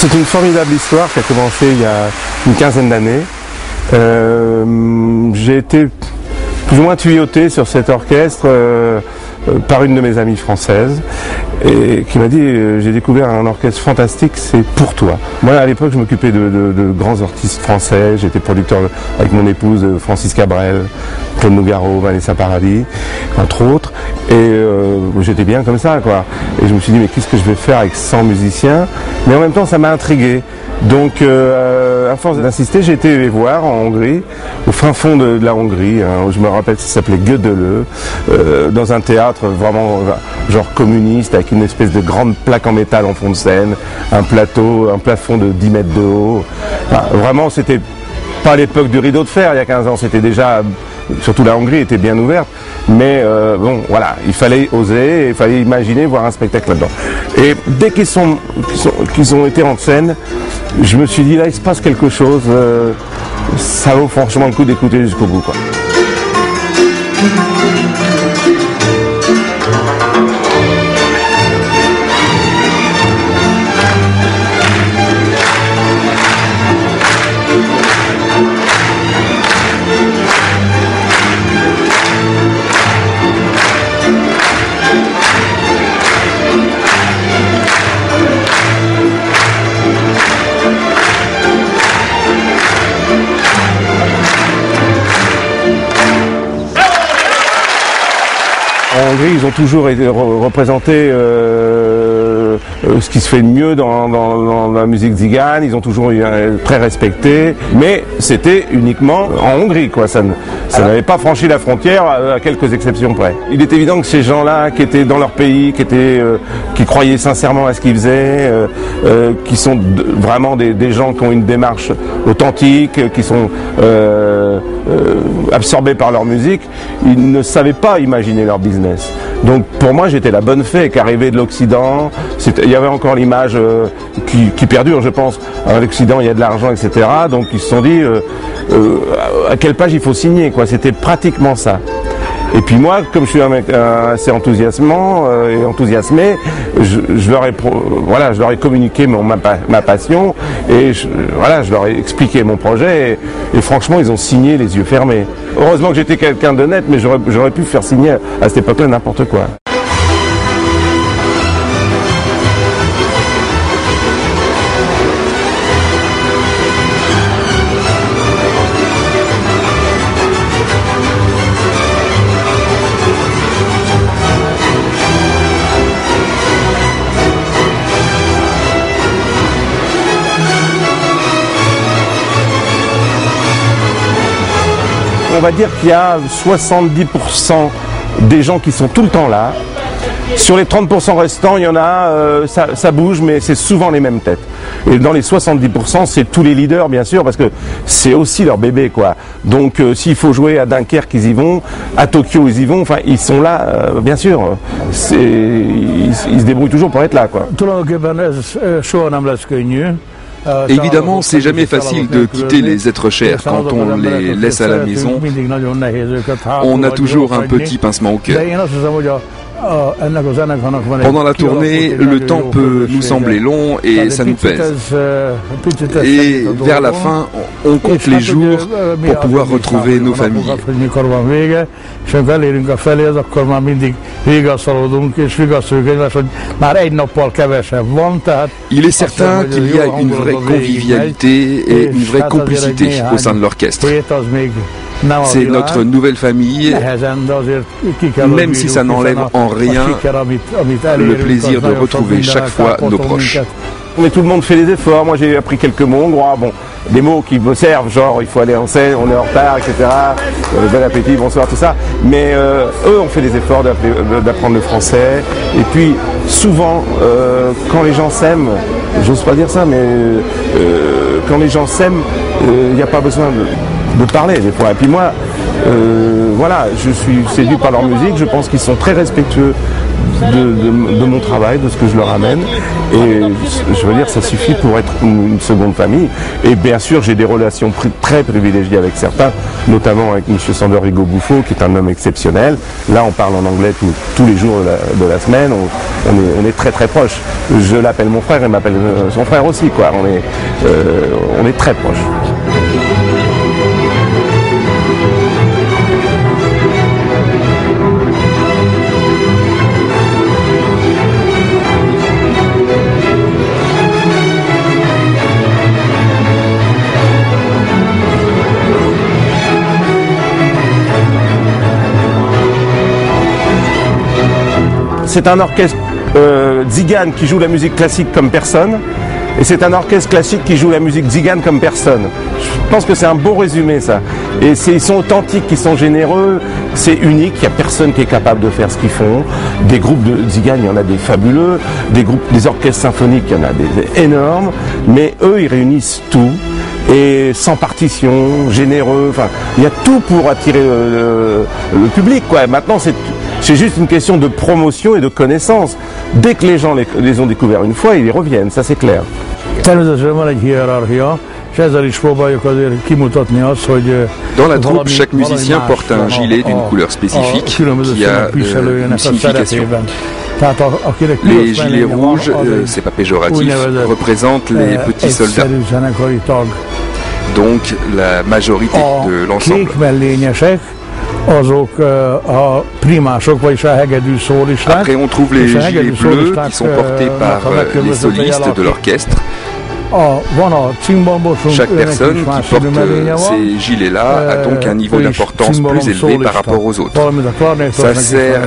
C'est une formidable histoire qui a commencé il y a une quinzaine d'années. J'ai été plus ou moins tuyauté sur cet orchestre par une de mes amies françaises et qui m'a dit j'ai découvert un orchestre fantastique, c'est pour toi. Moi à l'époque je m'occupais de grands artistes français, j'étais producteur avec mon épouse Francis Cabrel, Claude Nougaro, Vanessa Paradis, entre autres, et j'étais bien comme ça quoi. Et je me suis dit mais qu'est-ce que je vais faire avec 100 musiciens, mais en même temps ça m'a intrigué. Donc à force d'insister, j'ai été les voir en Hongrie, au fin fond de la Hongrie, hein, je me rappelle ça s'appelait Gödöllő, dans un théâtre vraiment genre communiste avec une espèce de grande plaque en métal en fond de scène, un plafond de 10 mètres de haut. Enfin, vraiment c'était pas l'époque du rideau de fer il y a 15 ans, c'était déjà, surtout la Hongrie était bien ouverte, mais bon voilà, il fallait oser, il fallait imaginer voir un spectacle là-dedans. Et dès qu'ils ont été en scène, je me suis dit là il se passe quelque chose, ça vaut franchement le coup d'écouter jusqu'au bout quoi. En Hongrie, ils ont toujours représenté ce qui se fait de mieux dans la musique tzigane, ils ont toujours été très respectés, mais c'était uniquement en Hongrie, quoi. Ça n'avait pas franchi la frontière à quelques exceptions près. Il est évident que ces gens-là qui étaient dans leur pays, qui croyaient sincèrement à ce qu'ils faisaient, qui sont vraiment des gens qui ont une démarche authentique, qui sont absorbés par leur musique, ils ne savaient pas imaginer leur business. Donc pour moi j'étais la bonne fée qu'arrivée de l'Occident, il y avait encore l'image qui perdure je pense, à l'Occident il y a de l'argent etc. Donc ils se sont dit à quelle page il faut signer quoi, c'était pratiquement ça. Et puis moi, comme je suis un mec assez enthousiasmé, je leur ai communiqué ma passion et je leur ai expliqué mon projet et franchement ils ont signé les yeux fermés. Heureusement que j'étais quelqu'un d'honnête, mais j'aurais pu faire signer à cette époque-là n'importe quoi. On va dire qu'il y a 70% des gens qui sont tout le temps là. Sur les 30% restants, il y en a, ça bouge, mais c'est souvent les mêmes têtes. Et dans les 70%, c'est tous les leaders, bien sûr, parce que c'est aussi leur bébé, quoi. Donc, s'il faut jouer à Dunkerque, ils y vont. À Tokyo, ils y vont. Enfin, ils sont là, bien sûr. Ils se débrouillent toujours pour être là, quoi. Évidemment, c'est jamais facile de quitter les êtres chers quand on les laisse à la maison. On a toujours un petit pincement au cœur. Pendant la tournée, le temps peut nous sembler long et ça nous pèse. Et vers la fin, on compte les jours pour pouvoir retrouver nos familles. Il est certain qu'il y a une vraie convivialité et une vraie complicité au sein de l'orchestre. C'est notre nouvelle famille, même si ça n'enlève en rien le plaisir de retrouver chaque fois nos proches. Mais tout le monde fait des efforts. Moi j'ai appris quelques mots hongrois, bon, des mots qui me servent, genre il faut aller en scène, on est en retard, etc. Bon appétit, bonsoir, tout ça. Mais eux ont fait des efforts d'apprendre le français. Et puis souvent, quand les gens s'aiment, j'ose pas dire ça, mais quand les gens s'aiment, il n'y a pas besoin de parler des fois. Et puis moi, Voilà, je suis séduit par leur musique, je pense qu'ils sont très respectueux de mon travail, de ce que je leur amène, et je veux dire, ça suffit pour être une seconde famille. Et bien sûr, j'ai des relations très privilégiées avec certains, notamment avec M. Sander Rigaud Bouffo, qui est un homme exceptionnel. Là, on parle en anglais tous les jours de la semaine, on est très très proches. Je l'appelle mon frère et m'appelle son frère aussi, quoi. On est très proches. C'est un orchestre tzigane qui joue la musique classique comme personne, et c'est un orchestre classique qui joue la musique tzigane comme personne. Je pense que c'est un beau résumé, ça. Et ils sont authentiques, ils sont généreux, c'est unique, il n'y a personne qui est capable de faire ce qu'ils font. Des groupes de tzigane, il y en a des fabuleux, des orchestres symphoniques, il y en a des énormes, mais eux, ils réunissent tout. Et sans partition, généreux, enfin, il y a tout pour attirer le public, quoi. Maintenant, c'est juste une question de promotion et de connaissance. Dès que les gens les ont découverts une fois, ils y reviennent, ça c'est clair. Dans la troupe, chaque musicien porte un gilet d'une couleur spécifique qui a une signification. Les gilets rouges, c'est pas péjoratif, représentent les petits soldats. Donc la majorité de l'ensemble. Après, on trouve les gilets bleus qui sont portés par les solistes de l'orchestre. Chaque personne qui porte ces gilets-là a donc un niveau d'importance plus élevé par rapport aux autres. Ça sert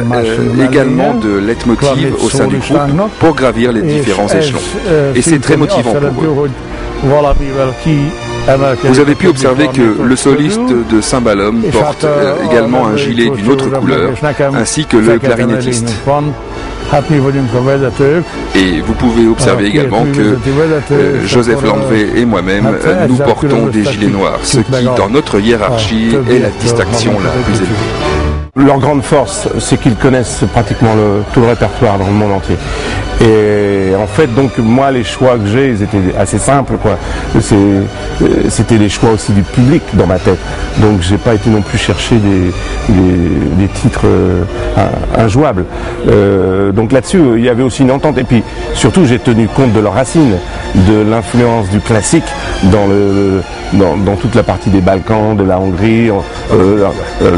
également de leitmotiv au sein du groupe pour gravir les différents échelons. Et c'est très motivant pour eux. Vous avez pu observer que le soliste de cymbalum porte également un gilet d'une autre couleur, ainsi que le clarinettiste. Et vous pouvez observer également que Joseph Landvé et moi-même, nous portons des gilets noirs, ce qui, dans notre hiérarchie, est la distinction la plus élevée. Leur grande force, c'est qu'ils connaissent pratiquement tout le répertoire dans le monde entier. Et en fait, donc moi, les choix que j'ai, ils étaient assez simples, quoi. C'était les choix aussi du public dans ma tête. Donc j'ai pas été non plus chercher des titres injouables. Donc là-dessus, il y avait aussi une entente. Et puis surtout, j'ai tenu compte de leurs racines, de l'influence du classique dans toute la partie des Balkans, de la Hongrie,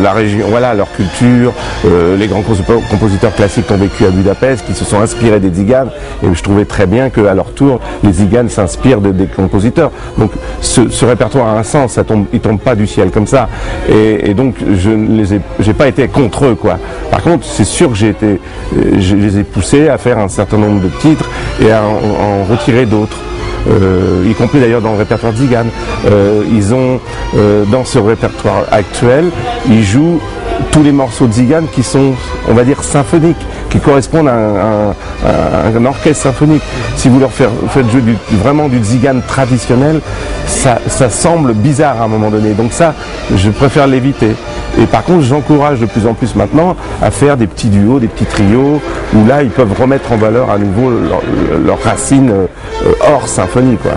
la région, voilà, leur culture. Les grands compositeurs classiques ont vécu à Budapest, qui se sont inspirés des tziganes. Et je trouvais très bien qu'à leur tour, les tziganes s'inspirent des compositeurs. Donc ce répertoire a un sens, il tombe pas du ciel comme ça. Et donc j'ai pas été contre eux, quoi. Par contre, c'est sûr que je les ai poussés à faire un certain nombre de titres et à en retirer d'autres. Y compris d'ailleurs dans le répertoire tzigane. Ils ont, dans ce répertoire actuel, ils jouent tous les morceaux tzigane qui sont, on va dire, symphoniques, qui correspondent à un orchestre symphonique. Si vous leur faites jouer vraiment du tzigane traditionnel, ça semble bizarre à un moment donné. Donc ça, je préfère l'éviter. Et par contre, j'encourage de plus en plus maintenant à faire des petits duos, des petits trios, où là, ils peuvent remettre en valeur à nouveau leurs racines hors symphonie, quoi.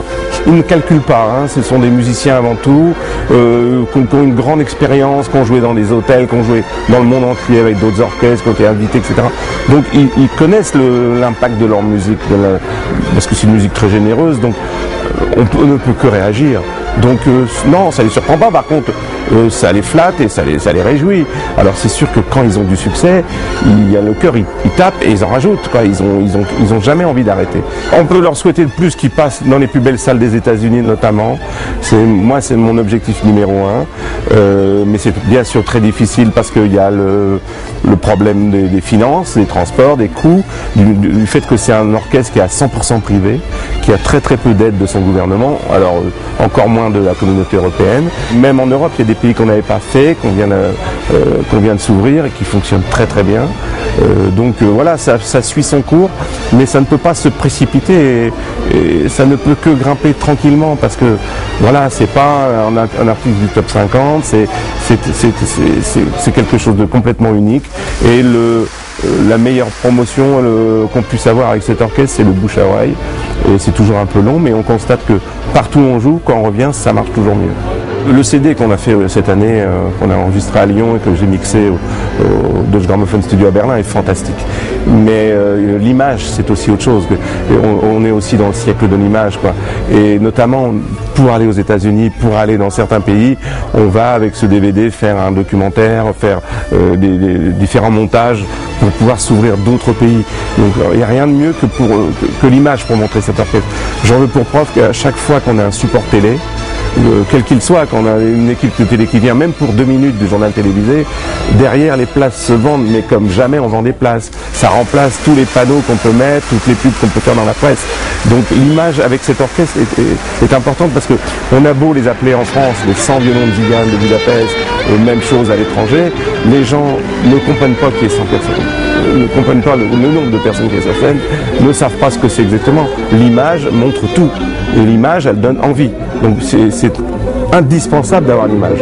Ils ne calculent pas, hein. Ce sont des musiciens avant tout, qui ont une grande expérience, qui ont joué dans des hôtels, qui ont joué dans le monde entier avec d'autres orchestres, qui ont été invités, etc. Donc ils connaissent l'impact de leur musique, parce que c'est une musique très généreuse, donc on ne peut que réagir. Donc non, ça les surprend pas, par contre ça les flatte et ça les réjouit. Alors c'est sûr que quand ils ont du succès, il y a le cœur, ils tapent et ils en rajoutent, quoi. Ils ont jamais envie d'arrêter. On peut leur souhaiter de plus qu'ils passent dans les plus belles salles des États-Unis notamment. C'est mon objectif numéro 1. Mais c'est bien sûr très difficile parce qu'il y a le problème des finances, des transports, des coûts, du fait que c'est un orchestre qui est à 100% privé, qui a très très peu d'aide de son gouvernement. Alors encore moins sein de la communauté européenne. Même en Europe, il y a des pays qu'on n'avait pas fait, qu'on vient de s'ouvrir et qui fonctionnent très très bien. Donc voilà, ça suit son cours, mais ça ne peut pas se précipiter et ça ne peut que grimper tranquillement parce que voilà, c'est pas un artiste du top 50, c'est quelque chose de complètement unique et la meilleure promotion qu'on puisse avoir avec cet orchestre, c'est le bouche à oreille. Et c'est toujours un peu long, mais on constate que partout où on joue, quand on revient, ça marche toujours mieux. Le CD qu'on a fait cette année, qu'on a enregistré à Lyon et que j'ai mixé au Deutsche Grammophon Studio à Berlin est fantastique. Mais l'image, c'est aussi autre chose. On est aussi dans le siècle de l'image, quoi. Et notamment, pour aller aux États-Unis, pour aller dans certains pays, on va avec ce DVD faire un documentaire, faire des différents montages pour pouvoir s'ouvrir d'autres pays. Donc il n'y a rien de mieux que l'image pour montrer cet orchestre. J'en veux pour preuve qu'à chaque fois qu'on a un support télé, quel qu'il soit, quand on a une équipe de télé qui vient, même pour 2 minutes du journal télévisé, derrière les places se vendent, mais comme jamais on vend des places. Ça remplace tous les panneaux qu'on peut mettre, toutes les pubs qu'on peut faire dans la presse. Donc l'image avec cet orchestre est importante parce que on a beau les appeler en France les 100 violons de Zigan de Budapest, et même chose à l'étranger, les gens ne comprennent pas qu'il y ait 100 personnes, ne comprennent pas le nombre de personnes qui est sur scène, ne savent pas ce que c'est exactement. L'image montre tout, et l'image elle donne envie. Donc c'est indispensable d'avoir l'image.